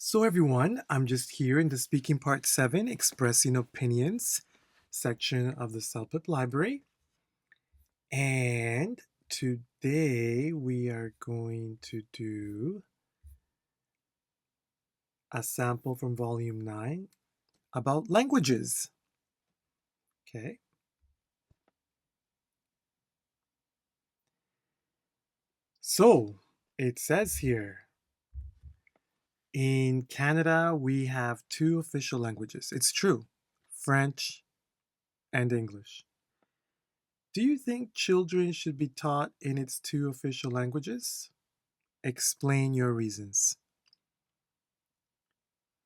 So everyone, I'm just here in the speaking part 7, expressing opinions section of the CELPIP library. And today we are going to do a sample from volume 9 about languages. Okay. So it says here, in Canada, we have 2 official languages. It's true, French and English. Do you think children should be taught in its 2 official languages? Explain your reasons.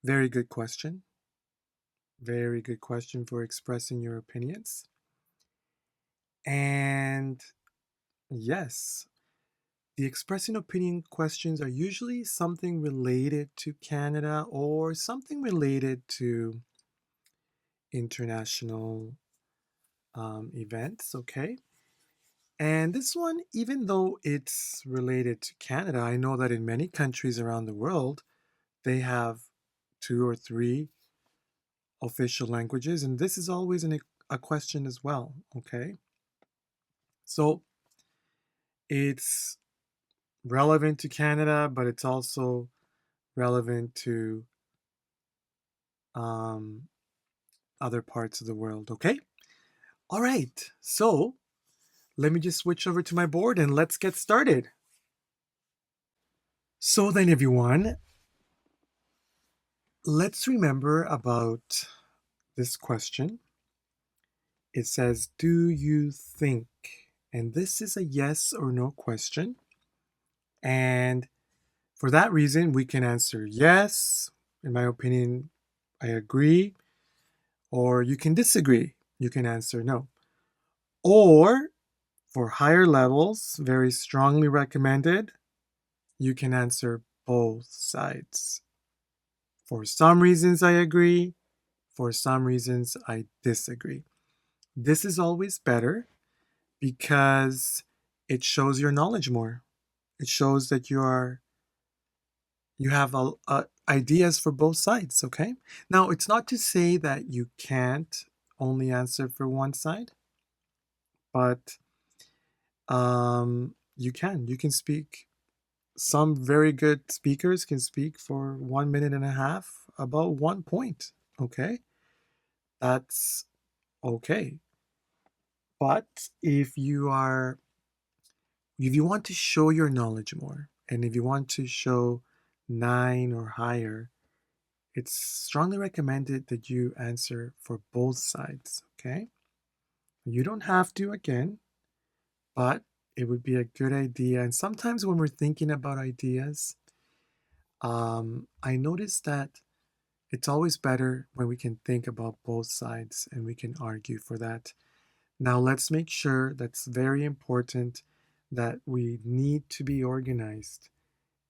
Very good question. Very good question for expressing your opinions. And yes, the expressing opinion questions are usually something related to Canada or something related to international events, okay? And this one, even though it's related to Canada, I know that in many countries around the world, they have 2 or 3 official languages, and this is always a question as well, okay? So it's relevant to Canada, but it's also relevant to um, other parts of the world, okay? All right, so let me just switch over to my board and let's get started. So then, everyone, let's remember about this question. It says, do you think? And this is a yes or no question. And for that reason, we can answer yes. In my opinion, I agree. Or you can disagree. You can answer no. Or for higher levels, very strongly recommended, you can answer both sides. For some reasons, I agree. For some reasons, I disagree. This is always better because it shows your knowledge more. It shows that you have ideas for both sides, okay? Now, it's not to say that you can't only answer for one side, but you can. You can speak. Some very good speakers can speak for 1 minute and a half about one point, okay? That's okay. But if you want to show your knowledge more, and if you want to show 9 or higher, it's strongly recommended that you answer for both sides, okay? You don't have to again, but it would be a good idea. And sometimes when we're thinking about ideas, I notice that it's always better when we can think about both sides and we can argue for that. Now, let's make sure that's very important that we need to be organized.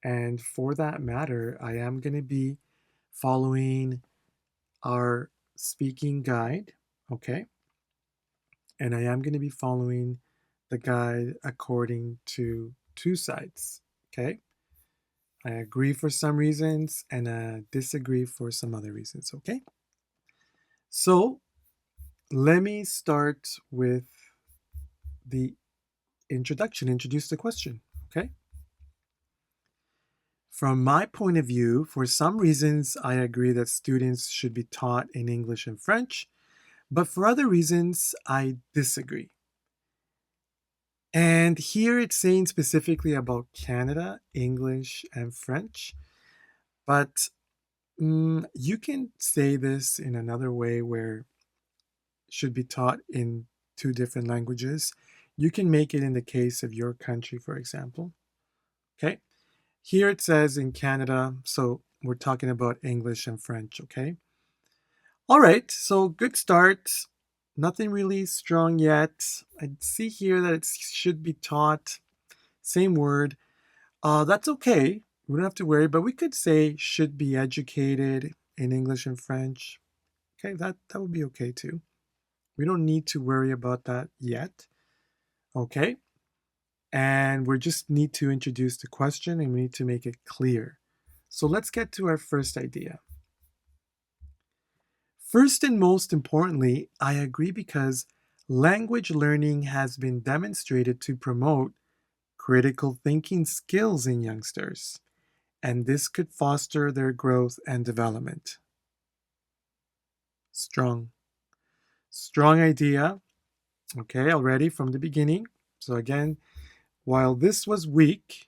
And for that matter, I am going to be following our speaking guide, okay? And I am going to be following the guide according to 2 sides, okay? I agree for some reasons and I disagree for some other reasons, okay? So let me start with the introduction, introduce the question, okay? From my point of view, for some reasons, I agree that students should be taught in English and French, but for other reasons, I disagree. And here it's saying specifically about Canada, English, and French, but you can say this in another way where it should be taught in 2 different languages. You can make it in the case of your country, for example. Okay. Here it says in Canada, so we're talking about English and French, okay? All right, so good start. Nothing really strong yet. I see here that it should be taught, same word. That's okay. We don't have to worry, but we could say should be educated in English and French. Okay, that would be okay too. We don't need to worry about that yet. Okay, and we just need to introduce the question and we need to make it clear. So let's get to our first idea. First and most importantly, I agree because language learning has been demonstrated to promote critical thinking skills in youngsters, and this could foster their growth and development. Strong. Strong idea, okay, already from the beginning. So again, while this was weak,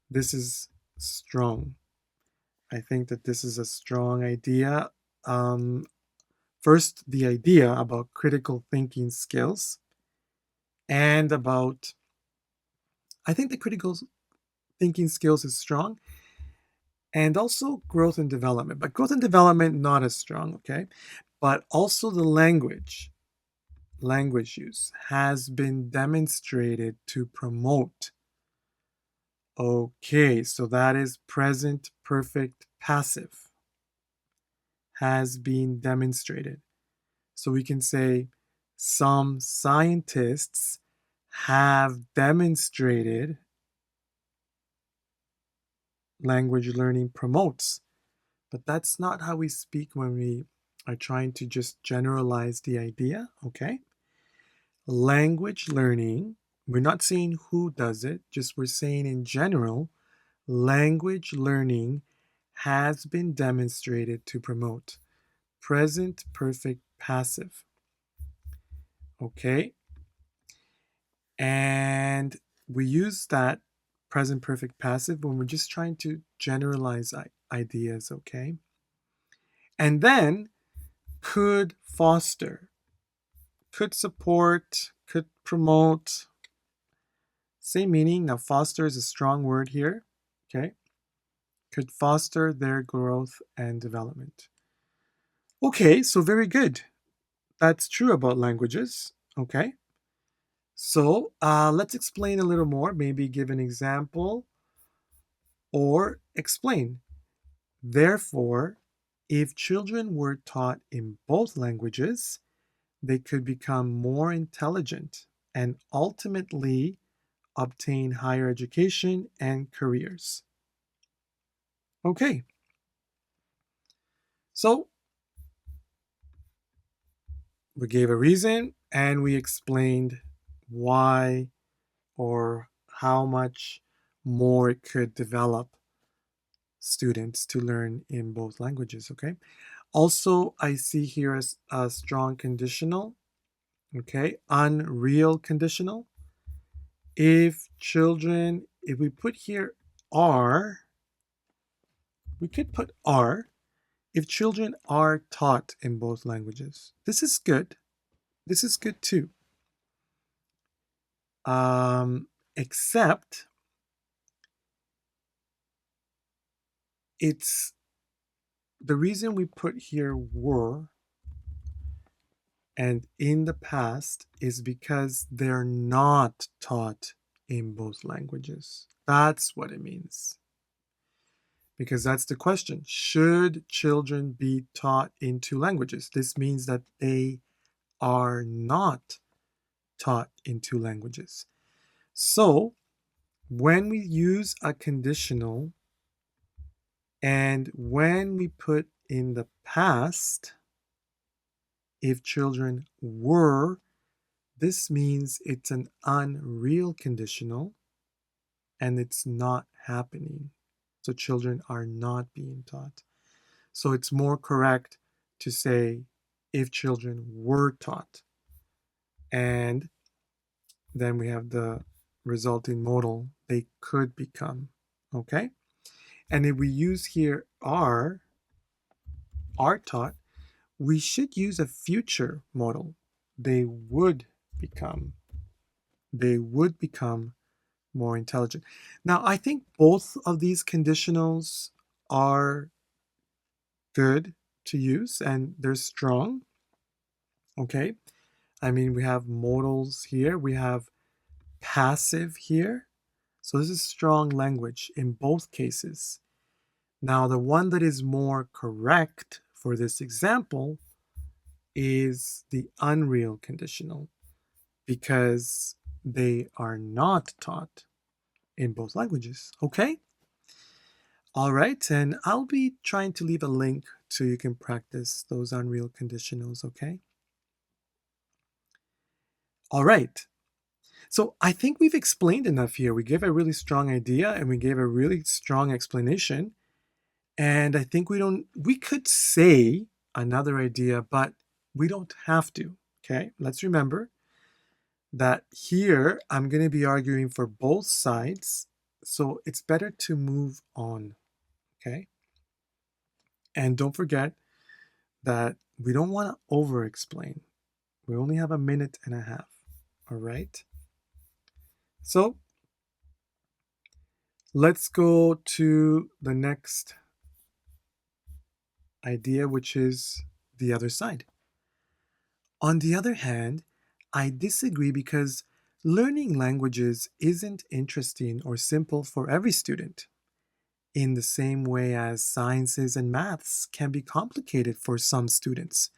this is strong. I think that this is a strong idea. Um, First, the idea about critical thinking skills and about, I think the critical thinking skills is strong and also growth and development. But growth and development, not as strong, okay? But also the language use has been demonstrated to promote. Okay, so that is present perfect passive has been demonstrated. So we can say some scientists have demonstrated language learning promotes, but that's not how we speak when we are trying to just generalize the idea, okay? Language learning, we're not saying who does it, just we're saying in general, language learning has been demonstrated to promote present perfect passive. Okay? And we use that present perfect passive when we're just trying to generalize ideas, okay? And then could foster, could support, could promote. Same meaning. Now, foster is a strong word here, okay? Could foster their growth and development. Okay, so very good. That's true about languages, okay? So let's explain a little more, maybe give an example or explain. Therefore, if children were taught in both languages, they could become more intelligent and ultimately obtain higher education and careers. Okay, so we gave a reason and we explained why or how much more it could develop students to learn in both languages, okay? Also, I see here as a strong conditional, okay? Unreal conditional. If children, if we put here are, we could put are, if children are taught in both languages. This is good. This is good too. Except it's the reason we put here were and in the past is because they're not taught in both languages. That's what it means. Because that's the question. Should children be taught in two languages? This means that they are not taught in two languages. So when we use a conditional and when we put in the past, if children were, this means it's an unreal conditional and it's not happening. So children are not being taught. So it's more correct to say if children were taught. And then we have the resulting modal, they could become. Okay? And if we use here are taught, we should use a future modal. They would become. They would become more intelligent. Now, I think both of these conditionals are good to use and they're strong. Okay. I mean, we have modals here, we have passive here. So this is strong language in both cases. Now, the one that is more correct for this example is the unreal conditional because they are not taught in both languages. Okay? All right, and I'll be trying to leave a link so you can practice those unreal conditionals, okay? All right. So I think we've explained enough here. We gave a really strong idea and we gave a really strong explanation. And I think we could say another idea, but we don't have to. Okay, let's remember that here I'm going to be arguing for both sides. So it's better to move on. Okay, and don't forget that we don't want to over explain. We only have a minute and a half. All right, so let's go to the next idea, which is the other side. On the other hand, I disagree because learning languages isn't interesting or simple for every student, in the same way as sciences and maths can be complicated for some students.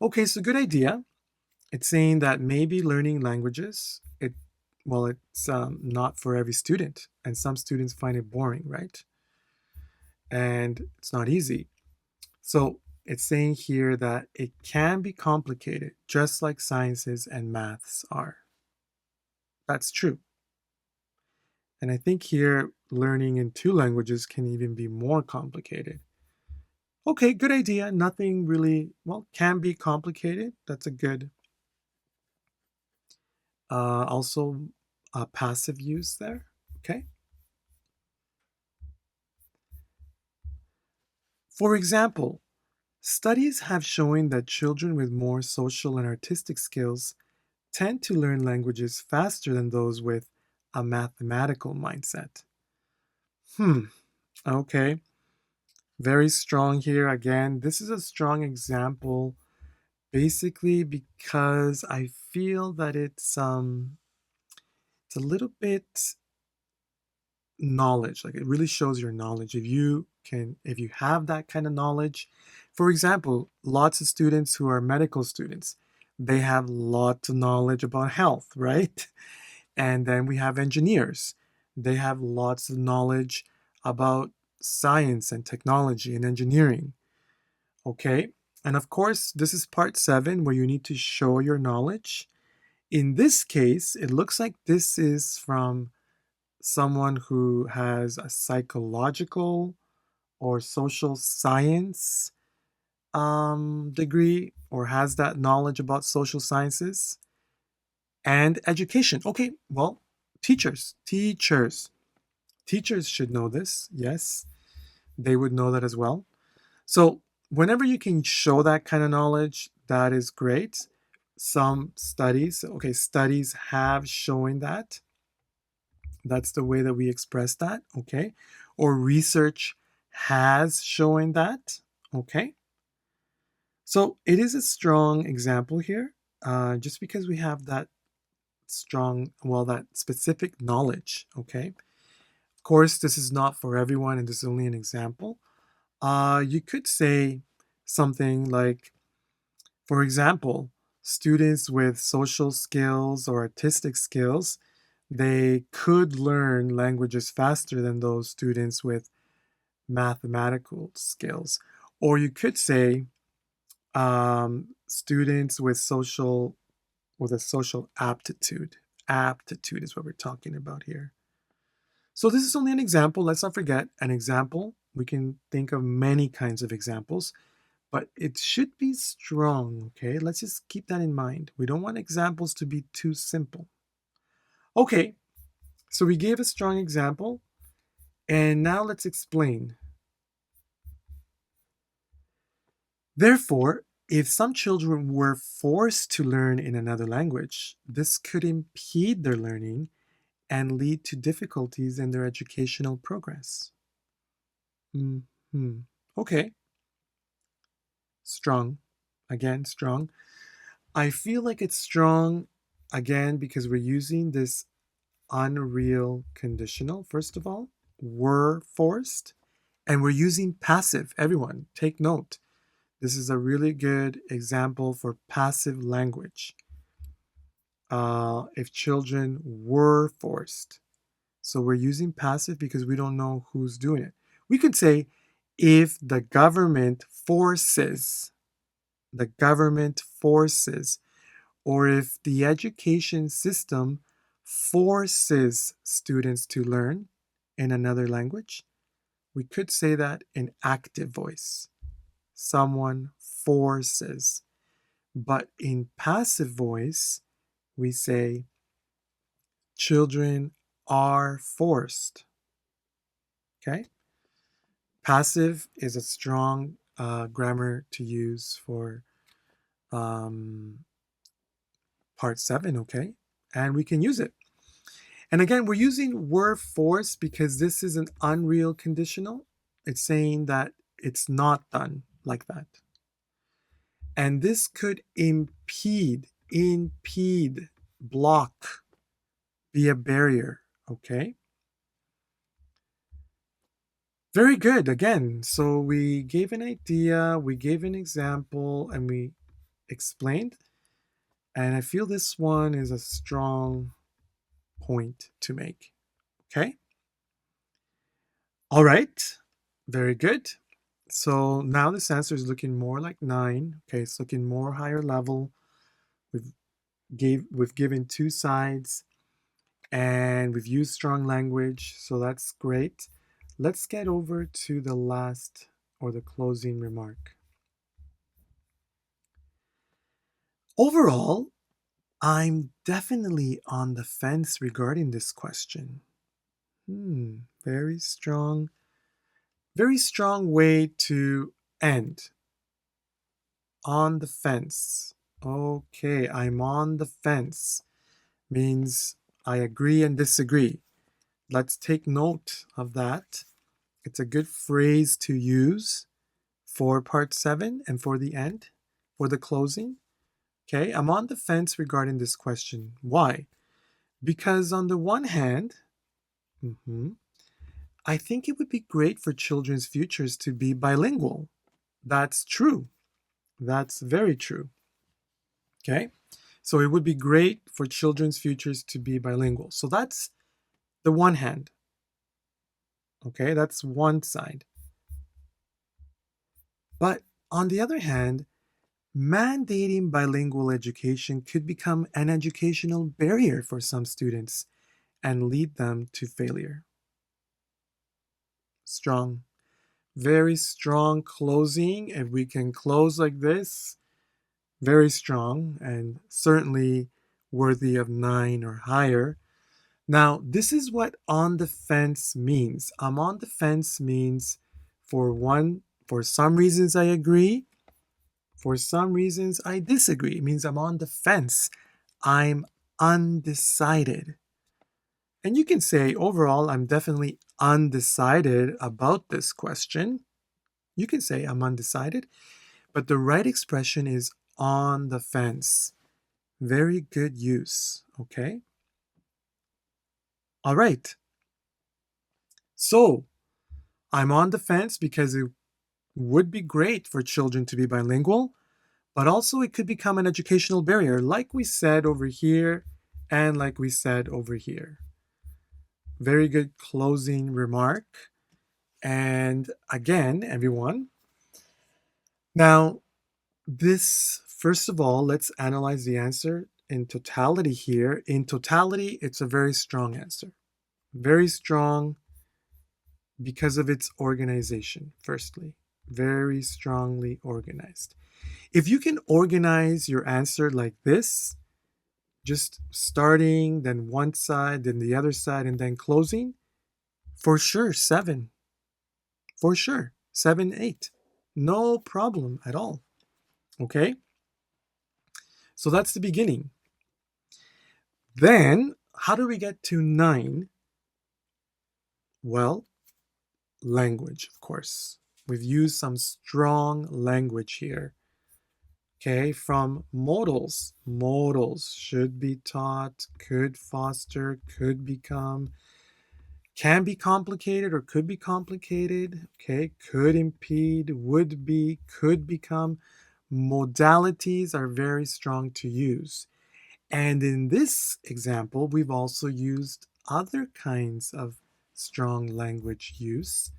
Okay, so good idea. It's saying that maybe learning languages, it's not for every student, and some students find it boring, right? And it's not easy. So it's saying here that it can be complicated, just like sciences and maths are. That's true. And I think here, learning in two languages can even be more complicated. Okay, good idea. Nothing really, well, can be complicated. That's a good, also passive use there. Okay. For example, studies have shown that children with more social and artistic skills tend to learn languages faster than those with a mathematical mindset. Hmm, okay. Very strong here. Again, this is a strong example basically because I feel that it's a little bit knowledge. Like it really shows your knowledge. If you have that kind of knowledge, for example, lots of students who are medical students, they have lots of knowledge about health, right? And then we have engineers. They have lots of knowledge about science and technology and engineering. Okay. And of course, this is part 7 where you need to show your knowledge. In this case, it looks like this is from someone who has a psychological or social science degree or has that knowledge about social sciences and education. Okay, well, teachers should know this. Yes, they would know that as well. So whenever you can show that kind of knowledge, that is great. Some studies, okay, studies have shown that. That's the way that we express that, okay? Or research has shown that, okay? So it is a strong example here, just because we have that that specific knowledge, okay? Of course, this is not for everyone, and this is only an example. You could say something like, for example, students with social skills or artistic skills, they could learn languages faster than those students with mathematical skills. Or you could say students with a social aptitude. Aptitude is what we're talking about here. So this is only an example. Let's not forget an example. We can think of many kinds of examples, but it should be strong, okay? Let's just keep that in mind. We don't want examples to be too simple. Okay, so we gave a strong example, and now let's explain. Therefore, if some children were forced to learn in another language, this could impede their learning and lead to difficulties in their educational progress. Hmm. Okay, strong. Again, strong. I feel like it's strong again because we're using this unreal conditional, first of all. Were forced, and we're using passive. Everyone, take note. This is a really good example for passive language. If children were forced. So we're using passive because we don't know who's doing it. We could say, if the government forces, or if the education system forces students to learn in another language, we could say that in active voice. Someone forces. But in passive voice, we say children are forced. Okay? Passive is a strong grammar to use for part 7, okay? And we can use it. And again, we're using were forced because this is an unreal conditional. It's saying that it's not done like that. And this could impede, block, be a barrier, okay? Very good. Again, so we gave an idea, we gave an example, and we explained. And I feel this one is a strong point to make. Okay? All right. Very good. So now this answer is looking more like 9. Okay, it's looking more higher level. We've given 2 sides and we've used strong language, so that's great. Let's get over to the last or the closing remark. Overall, I'm definitely on the fence regarding this question. Very strong way to end. On the fence. Okay, I'm on the fence. Means I agree and disagree. Let's take note of that. It's a good phrase to use for part 7 and for the end, for the closing. Okay, I'm on the fence regarding this question. Why? Because on the one hand, I think it would be great for children's futures to be bilingual. That's true. That's very true. Okay, so it would be great for children's futures to be bilingual. So that's the one hand. Okay, that's one side. But on the other hand, mandating bilingual education could become an educational barrier for some students and lead them to failure. Strong, very strong closing. If we can close like this, very strong and certainly worthy of 9 or higher. Now, this is what on the fence means. I'm on the fence means for some reasons I agree, for some reasons I disagree. It means I'm on the fence. I'm undecided. And you can say, overall, I'm definitely undecided about this question. You can say I'm undecided, but the right expression is on the fence. Very good use, okay? All right. So, I'm on the fence because it would be great for children to be bilingual, but also it could become an educational barrier, like we said over here and like we said over here. Very good closing remark. And again, everyone, now this, first of all, let's analyze the answer in totality here. In totality, it's a very strong answer. Very strong because of its organization, firstly. Very strongly organized. If you can organize your answer like this, just starting, then one side, then the other side, and then closing, for sure, 7. For sure, 7, 8. No problem at all. Okay? So that's the beginning. Then, how do we get to 9? Well, language, of course. We've used some strong language here. Okay, from modals. Modals should be taught, could foster, could become, can be complicated or could be complicated. Okay, could impede, would be, could become. Modalities are very strong to use. And in this example, we've also used other kinds of strong language use.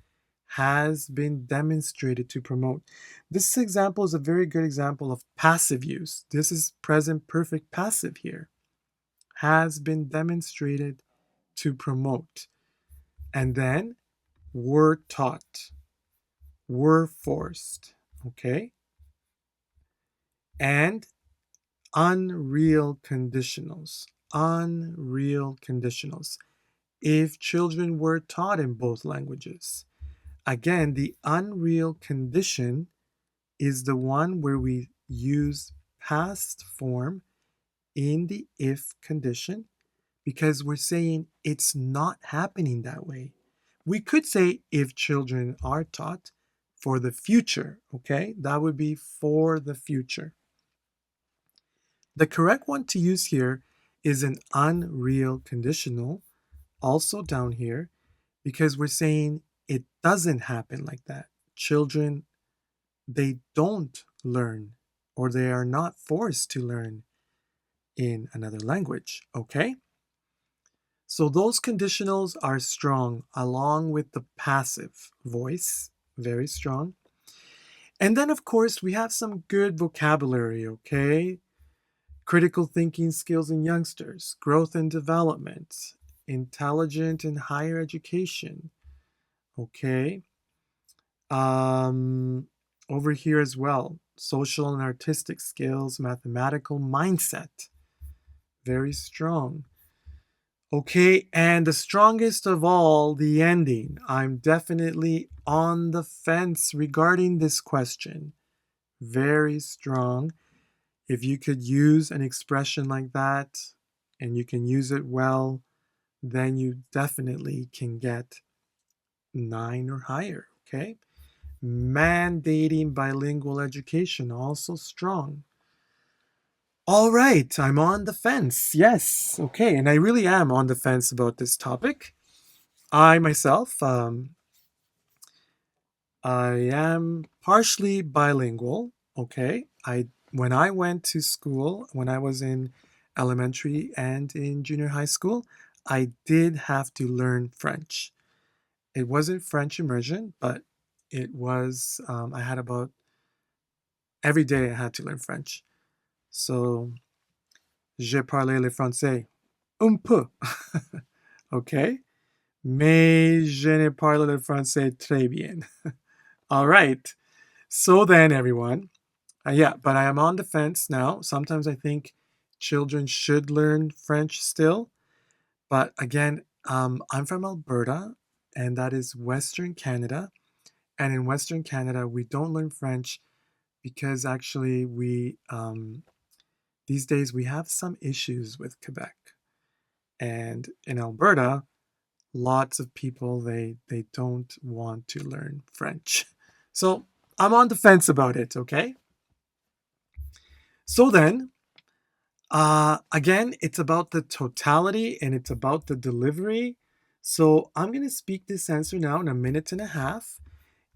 has been demonstrated to promote. This example is a very good example of passive use. This is present perfect passive here. Has been demonstrated to promote. And then were taught, were forced, okay? And unreal conditionals, unreal conditionals. If children were taught in both languages. Again, the unreal condition is the one where we use past form in the if condition because we're saying it's not happening that way. We could say if children are taught for the future, okay? That would be for the future. The correct one to use here is an unreal conditional, also down here, because we're saying it doesn't happen like that. Children, they don't learn or they are not forced to learn in another language, okay? So those conditionals are strong along with the passive voice, very strong. And then, of course, we have some good vocabulary, okay? Critical thinking skills in youngsters, growth and development, intelligent and higher education, okay? Um, Over here as well, social and artistic skills, mathematical mindset, very strong. Okay, and the strongest of all, the ending. I'm definitely on the fence regarding this question. Very strong. If you could use an expression like that and you can use it well, then you definitely can get 9 or higher. Okay, mandating bilingual education, also strong. All right, I'm on the fence. Yes, okay, and I really am on the fence about this topic. I myself, I am partially bilingual. Okay, I when I went to school, when I was in elementary and in junior high school, I did have to learn French. It wasn't French immersion, but it was. I had about every day I had to learn French. So, j'ai parlé le français un peu. Okay, mais je ne parle le français très bien. All right. So then, everyone, yeah, but I am on the fence now. Sometimes I think children should learn French still. But again, I'm from Alberta, and that is Western Canada. And in Western Canada, we don't learn French because actually these days we have some issues with Quebec. And in Alberta, lots of people they don't want to learn French. So I'm on the fence about it, okay? So then, again, it's about the totality and it's about the delivery. So I'm going to speak this answer now in a minute and a half.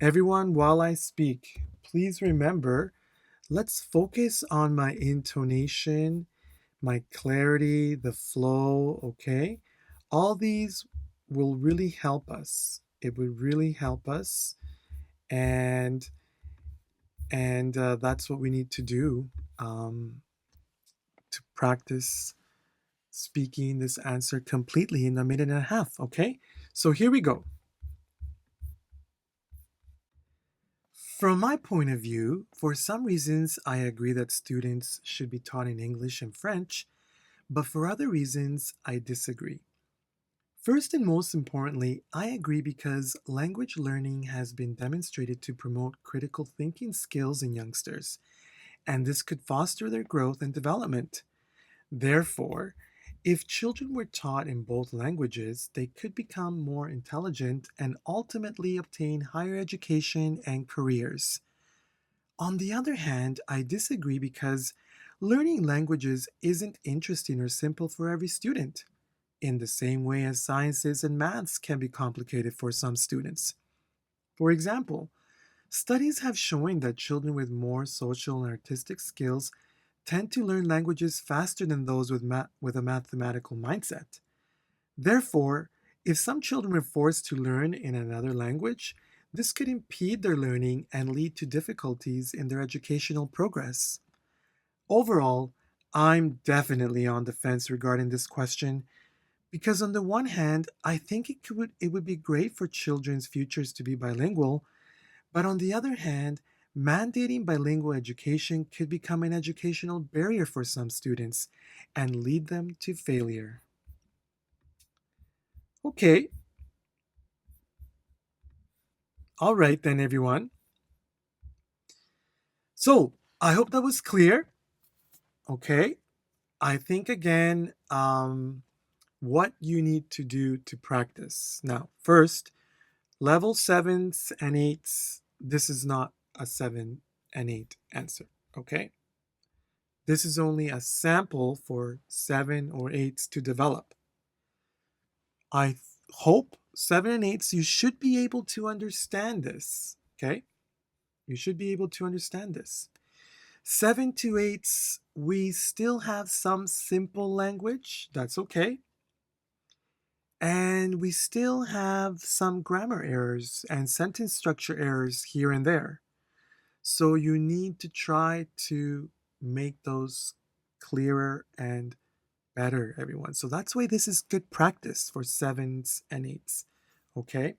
Everyone, while I speak, please remember, let's focus on my intonation, my clarity, the flow, okay? All these will really help us. It would really help us. And that's what we need to do to practice speaking this answer completely in a minute and a half, okay? So here we go. From my point of view, for some reasons, I agree that students should be taught in English and French, but for other reasons, I disagree. First and most importantly, I agree because language learning has been demonstrated to promote critical thinking skills in youngsters, and this could foster their growth and development. Therefore, if children were taught in both languages, they could become more intelligent and ultimately obtain higher education and careers. On the other hand, I disagree because learning languages isn't interesting or simple for every student, in the same way as sciences and maths can be complicated for some students. For example, studies have shown that children with more social and artistic skills tend to learn languages faster than those with a mathematical mindset. Therefore, if some children were forced to learn in another language, This could impede their learning and lead to difficulties in their educational progress. Overall, I'm definitely on the fence regarding this question because on the one hand, I think it would be great for children's futures to be bilingual, but on the other hand, mandating bilingual education could become an educational barrier for some students and lead them to failure. Okay, all right then, everyone. So I hope that was clear. Okay, I think again, what you need to do to practice. Now, first, level sevens and eights, this is not a seven and eight answer. Okay, this is only a sample for seven or eights to develop. I hope seven and eights, you should be able to understand this. Okay, you should be able to understand this. Seven to eights, we still have some simple language. That's okay. And we still have some grammar errors and sentence structure errors here and there. So you need to try to make those clearer and better, everyone. So that's why this is good practice for sevens and eights. Okay.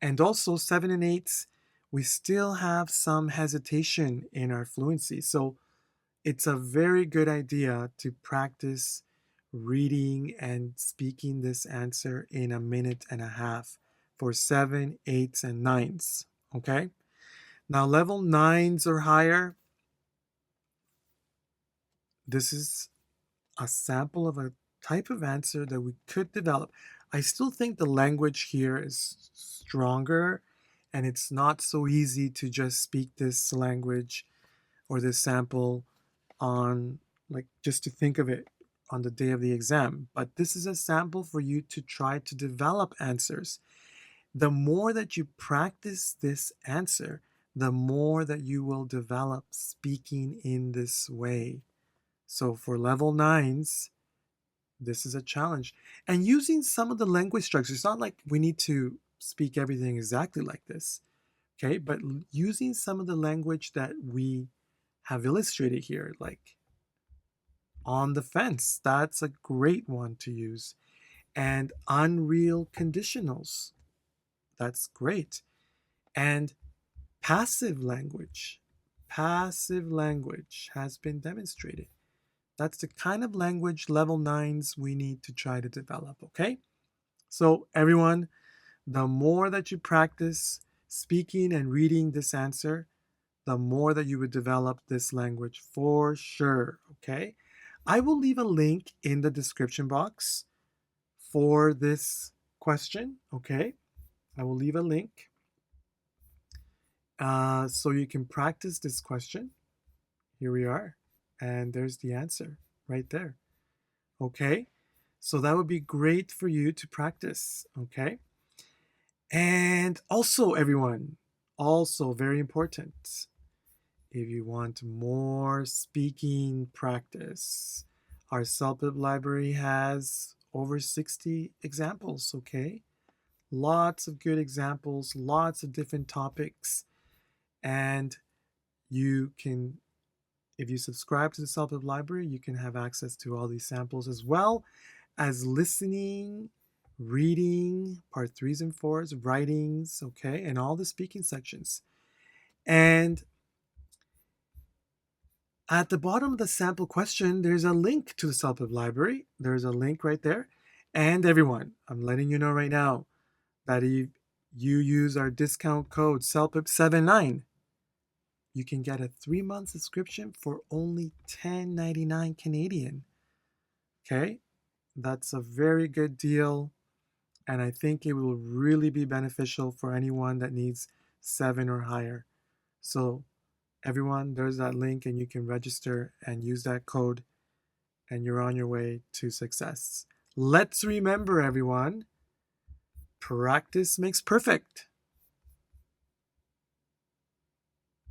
And also, seven and eights, we still have some hesitation in our fluency. So it's a very good idea to practice reading and speaking this answer in a minute and a half for seven, eights, and nines. Okay. Now, level nines or higher, this is a sample of a type of answer that we could develop. I still think the language here is stronger and it's not so easy to just speak this language or this sample on, like, just to think of it on the day of the exam. But this is a sample for you to try to develop answers. The more that you practice this answer, the more that you will develop speaking in this way. So for level nines, this is a challenge. And using some of the language structures, it's not like we need to speak everything exactly like this, okay? But using some of the language that we have illustrated here, like on the fence, that's a great one to use. And unreal conditionals, that's great. And passive language, passive language has been demonstrated. That's the kind of language level nines we need to try to develop, okay? So, everyone, the more that you practice speaking and reading this answer, the more that you would develop this language for sure, okay? I will leave a link in the description box for this question, okay? I will leave a link so you can practice this question. Here we are. And there's the answer right there. Okay. So that would be great for you to practice. Okay. And also, everyone, also very important, if you want more speaking practice, our CELPIP library has over 60 examples. Okay. Lots of good examples, lots of different topics. And you can, if you subscribe to the CELPIP library, you can have access to all these samples as well as listening, reading, part threes and fours, writings, okay, and all the speaking sections. And at the bottom of the sample question, there's a link to the CELPIP library. There's a link right there. And everyone, I'm letting you know right now that if you use our discount code CELPIP79, you can get a 3-month subscription for only $10.99 Canadian. Okay, that's a very good deal, and I think it will really be beneficial for anyone that needs 7 or higher. So, everyone, there's that link, and you can register and use that code, and you're on your way to success. Let's remember, everyone, practice makes perfect.